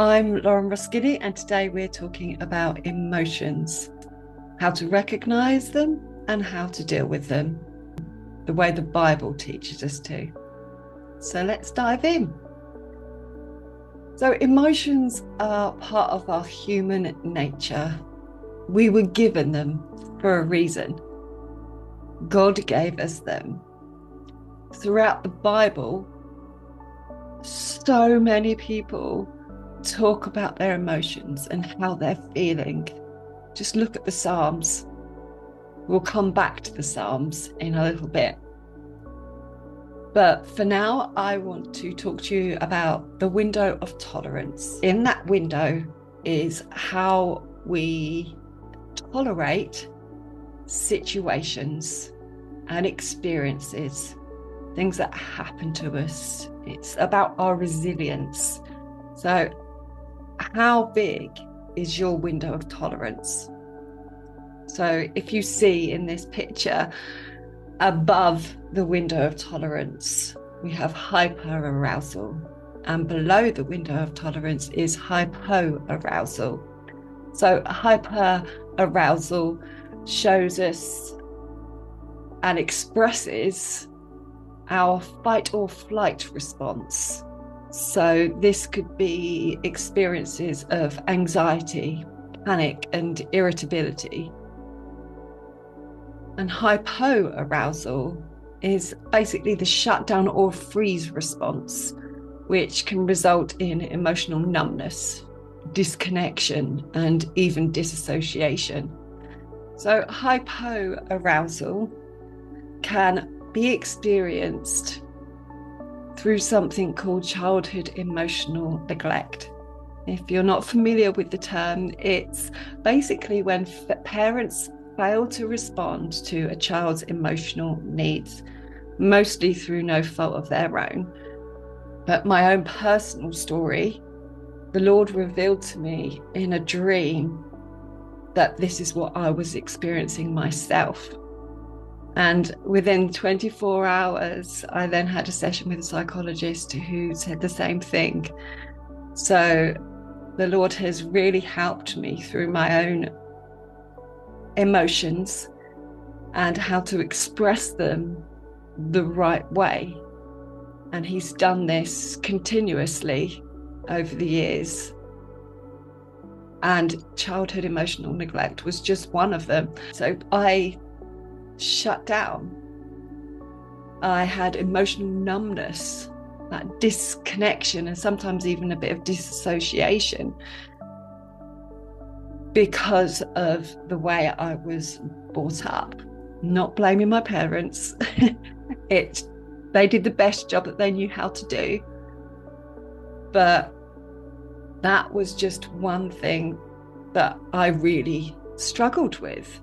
I'm Lauren Roskiddy, and today we're talking about emotions, how to recognize them and how to deal with them, the way the Bible teaches us to. So let's dive in. So emotions are part of our human nature. We were given them for a reason. God gave us them. Throughout the Bible, so many people talk about their emotions and how they're feeling. Just look at the Psalms. We'll come back to the Psalms in a little bit. But for now, I want to talk to you about the window of tolerance. In that window is how we tolerate situations and experiences, things that happen to us. It's about our resilience. So, how big is your window of tolerance? So if you see in this picture, above the window of tolerance, we have hyperarousal, and below the window of tolerance is hypoarousal. So hyperarousal shows us and expresses our fight or flight response. So this could be experiences of anxiety, panic, and irritability. And hypoarousal is basically the shutdown or freeze response, which can result in emotional numbness, disconnection, and even disassociation. So hypoarousal can be experienced through something called childhood emotional neglect. If you're not familiar with the term, it's basically when parents fail to respond to a child's emotional needs, mostly through no fault of their own. But my own personal story, the Lord revealed to me in a dream that this is what I was experiencing myself. And within 24 hours, I then had a session with a psychologist who said the same thing. So the Lord has really helped me through my own emotions and how to express them the right way. And he's done this continuously over the years. And childhood emotional neglect was just one of them. So I shut down. I had emotional numbness, that disconnection, and sometimes even a bit of disassociation because of the way I was brought up. Not blaming my parents. They did the best job that they knew how to do. But that was just one thing that I really struggled with.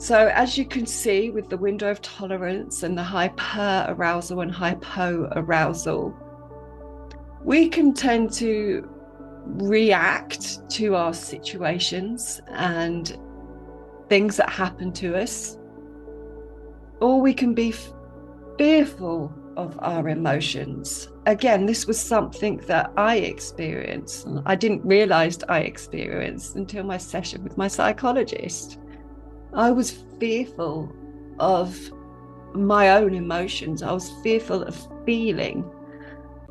So as you can see with the window of tolerance and the hyperarousal and hypoarousal, we can tend to react to our situations and things that happen to us, or we can be fearful of our emotions. Again, this was something that I experienced, and I didn't realize I experienced until my session with my psychologist. I was fearful of my own emotions. I was fearful of feeling.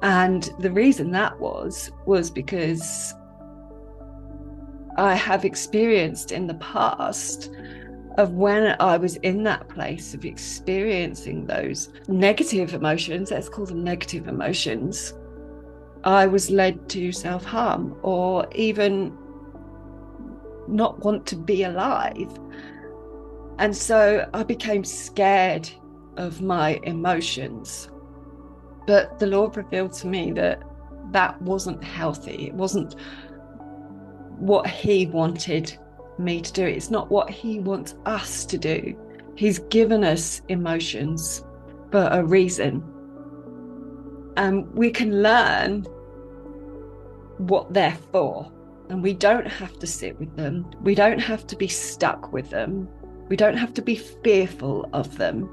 And the reason that was because I have experienced in the past of when I was in that place of experiencing those negative emotions, let's call them negative emotions, I was led to self-harm or even not want to be alive. And so I became scared of my emotions. But the Lord revealed to me that that wasn't healthy. It wasn't what he wanted me to do. It's not what he wants us to do. He's given us emotions for a reason. And we can learn what they're for. And we don't have to sit with them. We don't have to be stuck with them. We don't have to be fearful of them.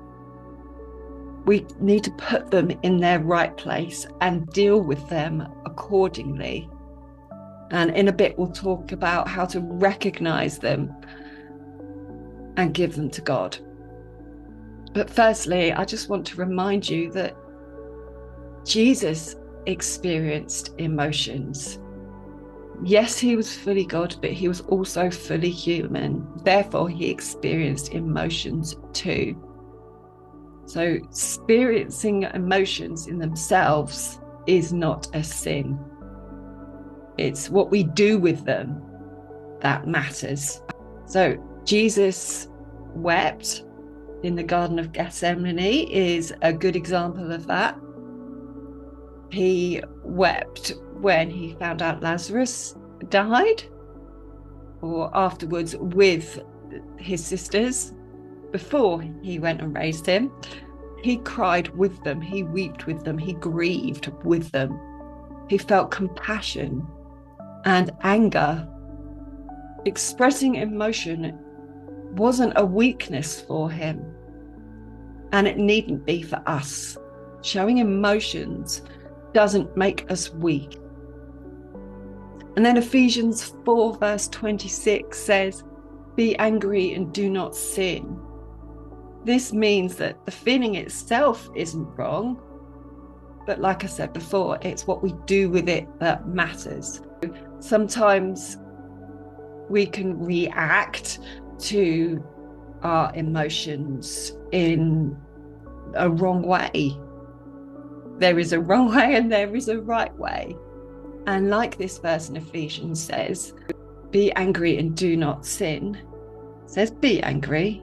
we need to put them in their right place and deal with them accordingly. And in a bit, we'll talk about how to recognize them and give them to God. But firstly, I just want to remind you that Jesus experienced emotions. Yes, he was fully God, but he was also fully human. Therefore, he experienced emotions too. So experiencing emotions in themselves is not a sin. It's what we do with them that matters. So Jesus wept in the Garden of Gethsemane is a good example of that. He wept when he found out Lazarus died, or afterwards with his sisters, before he went and raised him. He cried with them, he wept with them, he grieved with them. He felt compassion and anger. Expressing emotion wasn't a weakness for him, and it needn't be for us. Showing emotions doesn't make us weak. And then Ephesians 4 verse 26 says, "Be angry and do not sin." This means that the feeling itself isn't wrong, but like I said before, it's what we do with it that matters. Sometimes we can react to our emotions in a wrong way. There is a wrong way and there is a right way. And like this verse in Ephesians says, be angry and do not sin. It says be angry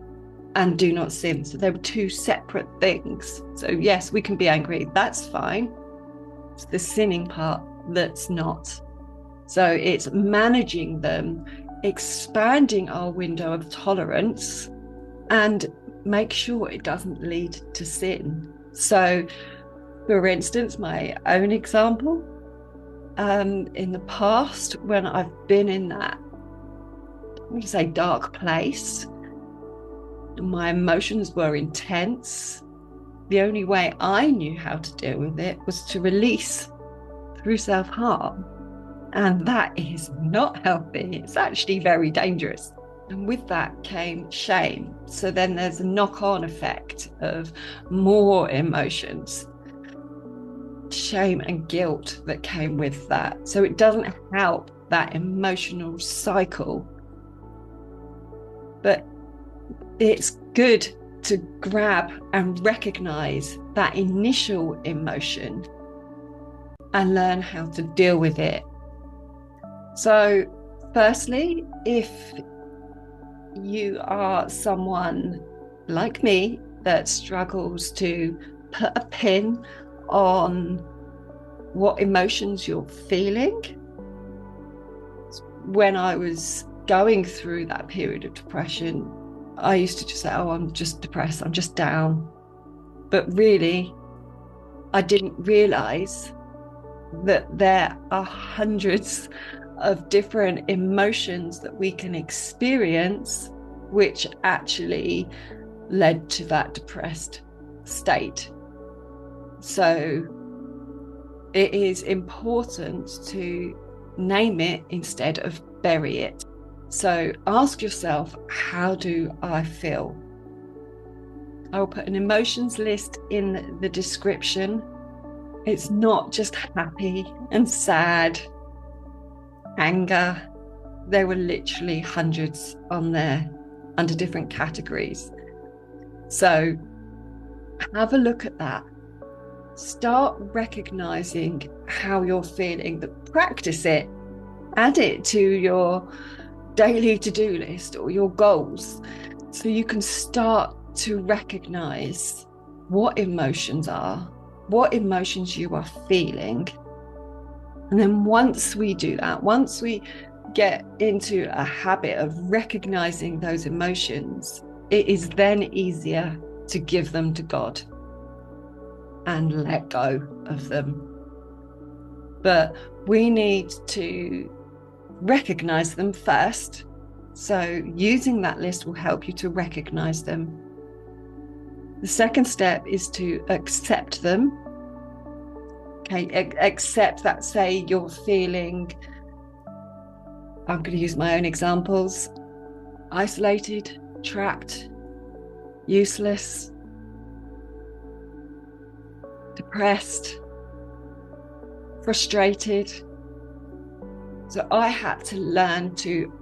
and do not sin. So there were two separate things. So yes, we can be angry, that's fine. It's the sinning part that's not. So it's managing them, expanding our window of tolerance, and make sure it doesn't lead to sin. So for instance, my own example, in the past, when I've been in that, I'm going to say dark place, my emotions were intense. The only way I knew how to deal with it was to release through self-harm. And that is not healthy. It's actually very dangerous. And with that came shame. So then there's a knock-on effect of more emotions, shame and guilt that came with that. So it doesn't help that emotional cycle. But it's good to grab and recognize that initial emotion and learn how to deal with it. So firstly, if you are someone like me that struggles to put a pin on what emotions you're feeling, when I was going through that period of depression, I used to just say, oh, I'm just depressed, I'm just down. But really, I didn't realize that there are hundreds of different emotions that we can experience, which actually led to that depressed state. So it is important to name it instead of bury it. So ask yourself, how do I feel? I will put an emotions list in the description. It's not just happy and sad, anger. There were literally hundreds on there under different categories. So have a look at that. Start recognizing how you're feeling, but practice it. Add it to your daily to-do list or your goals, so you can start to recognize what emotions are, what emotions you are feeling. And then once we do that, once we get into a habit of recognizing those emotions, it is then easier to give them to God and let go of them. But we need to recognize them first. So using that list will help you to recognize them. The second step is to accept them. Okay, accept that, say you're feeling, I'm going to use my own examples, isolated, trapped, useless, depressed, frustrated. So I had to learn to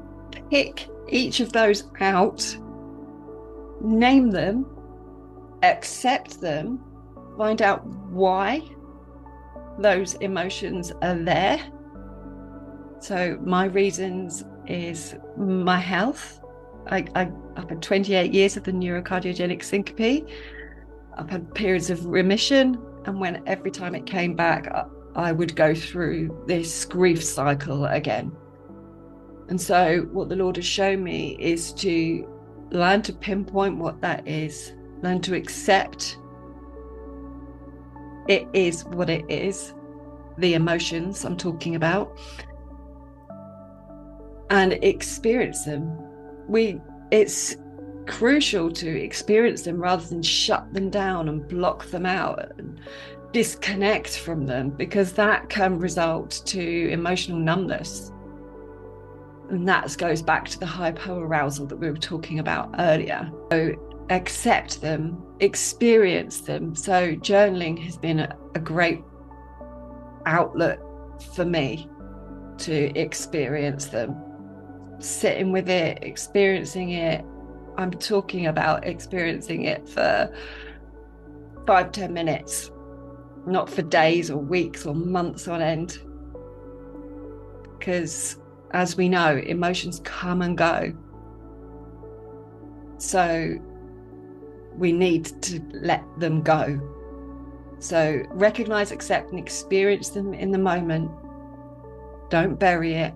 pick each of those out, name them, accept them, find out why those emotions are there. So my reasons is my health. I've had 28 years of the neurocardiogenic syncope. I've had periods of remission, and every time it came back, I would go through this grief cycle again. And so what the Lord has shown me is to learn to pinpoint what that is, learn to accept it is what it is, the emotions I'm talking about, and experience them. It's crucial to experience them rather than shut them down and block them out and disconnect from them, because that can result to emotional numbness. And that goes back to the hypoarousal that we were talking about earlier. So accept them, experience them. So journaling has been a great outlet for me to experience them. Sitting with it, experiencing it. I'm talking about experiencing it for 5-10 minutes, not for days or weeks or months on end. Because as we know, emotions come and go. So we need to let them go. So recognize, accept, and experience them in the moment. Don't bury it,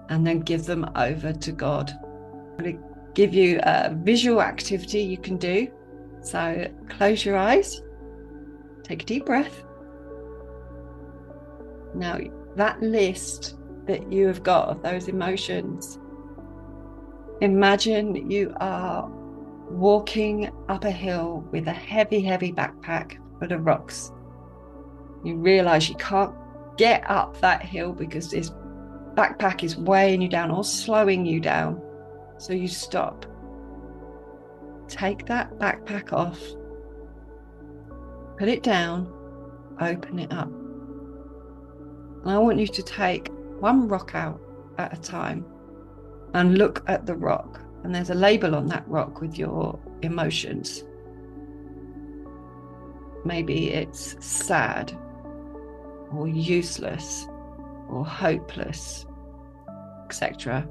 and then give them over to God. I'm going to give you a visual activity you can do. So close your eyes, take a deep breath. Now, that list that you have got of those emotions, imagine you are walking up a hill with a heavy backpack full of rocks. You realize you can't get up that hill because this backpack is weighing you down or slowing you down. So you stop. Take that backpack off, put it down, open it up. And I want you to take one rock out at a time and look at the rock. And there's a label on that rock with your emotions. Maybe it's sad or useless or hopeless, etc.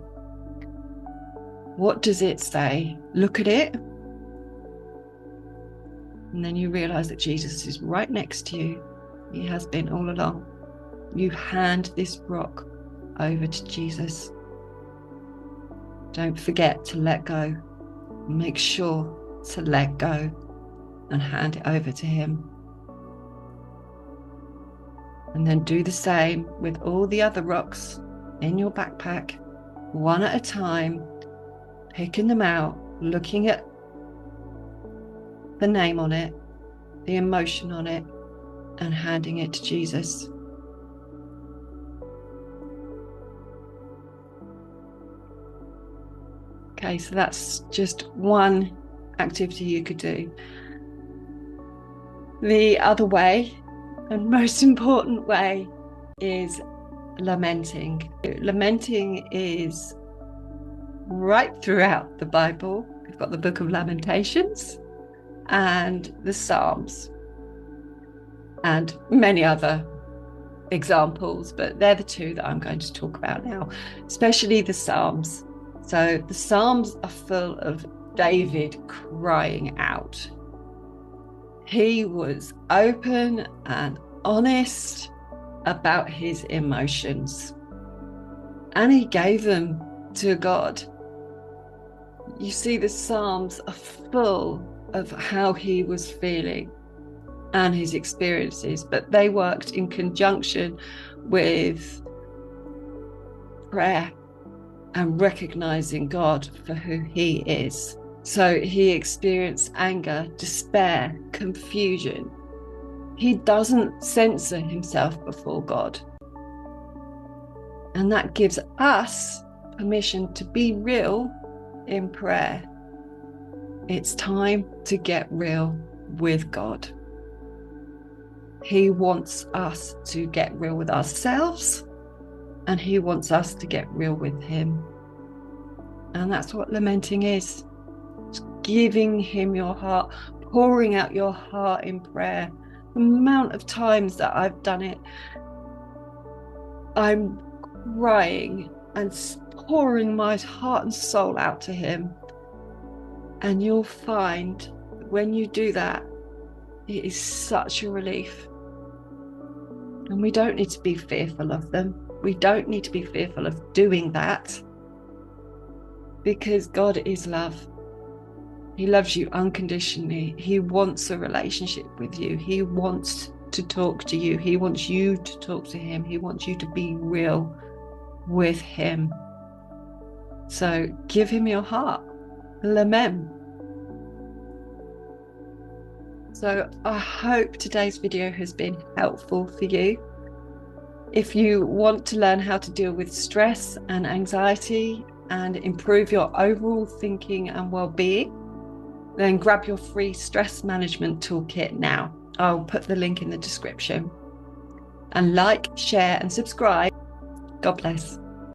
What does it say? Look at it. And then you realize that Jesus is right next to you. He has been all along. You hand this rock over to Jesus. Don't forget to let go. Make sure to let go and hand it over to him. And then do the same with all the other rocks in your backpack, one at a time, picking them out, looking at the name on it, the emotion on it, and handing it to Jesus. Okay, so that's just one activity you could do. The other way, and most important way, is lamenting. Lamenting is right throughout the Bible. We've got the book of Lamentations and the Psalms and many other examples, but they're the two that I'm going to talk about now, especially the Psalms. So the Psalms are full of David crying out. He was open and honest about his emotions, and he gave them to God. You see, the Psalms are full of how he was feeling and his experiences, but they worked in conjunction with prayer and recognizing God for who he is. So he experienced anger, despair, confusion. He doesn't censor himself before God. And that gives us permission to be real in prayer. It's time to get real with God. He wants us to get real with ourselves, and he wants us to get real with him. And that's what lamenting is. It's giving him your heart, pouring out your heart in prayer. The amount of times that I've done it, I'm crying and pouring my heart and soul out to him. And you'll find when you do that, it is such a relief. And we don't need to be fearful of them. We don't need to be fearful of doing that, because God is love. He loves you unconditionally. He wants a relationship with you. He wants to talk to you. He wants you to talk to him. He wants you to be real with him. So give him your heart. Lament. So I hope today's video has been helpful for you. If you want to learn how to deal with stress and anxiety and improve your overall thinking and well-being, then grab your free stress management toolkit now. I'll put the link in the description. And like, share, and subscribe. God bless.